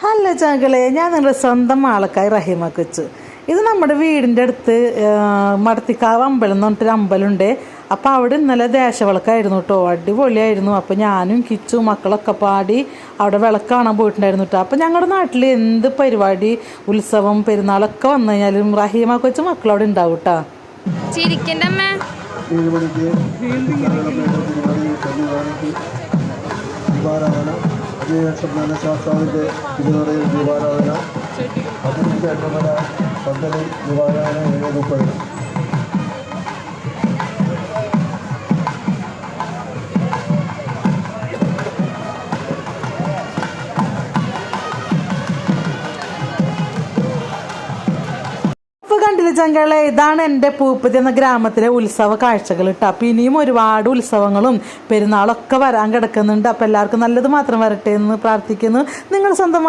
Hello ചാങ്കളെ, ഞാൻ നിങ്ങളുടെ സ്വന്തം ആൾക്കായി റഹീമ കൊച്ച്. ഇത് നമ്മുടെ വീടിൻ്റെ അടുത്ത് മടത്തിക്കാവ് അമ്പലം എന്ന് പറഞ്ഞിട്ടൊരു അമ്പലമുണ്ട്. അപ്പോൾ അവിടെ ഇന്നലെ ദേശവിളക്കായിരുന്നു കേട്ടോ, അടിപൊളിയായിരുന്നു. അപ്പോൾ ഞാനും കിച്ചു മക്കളൊക്കെ പാടി അവിടെ വിളക്ക് കാണാൻ പോയിട്ടുണ്ടായിരുന്നു കേട്ടോ. അപ്പോൾ ഞങ്ങളുടെ നാട്ടിൽ എന്ത് പരിപാടി, ഉത്സവം, പെരുന്നാളൊക്കെ വന്നു കഴിഞ്ഞാലും റഹീമ കൊച്ച് മക്കളവിടെ ഉണ്ടാവും കേട്ടോ. ശാസ്താവിൻ്റെ ഇതിലൂടെ ദീപാരാധന 18 പന്തൽ ദീപാരാധന 7:30. കണ്ടില്ല ചങ്കളെ, ഇതാണ് എൻ്റെ പൂപ്പതി എന്ന ഗ്രാമത്തിലെ ഉത്സവ കാഴ്ചകൾ കേട്ടോ. അപ്പം ഇനിയും ഒരുപാട് ഉത്സവങ്ങളും പെരുന്നാളൊക്കെ വരാൻ കിടക്കുന്നുണ്ട്. അപ്പം എല്ലാവർക്കും നല്ലത് മാത്രം വരട്ടെ എന്ന് പ്രാർത്ഥിക്കുന്നു. നിങ്ങൾ സ്വന്തം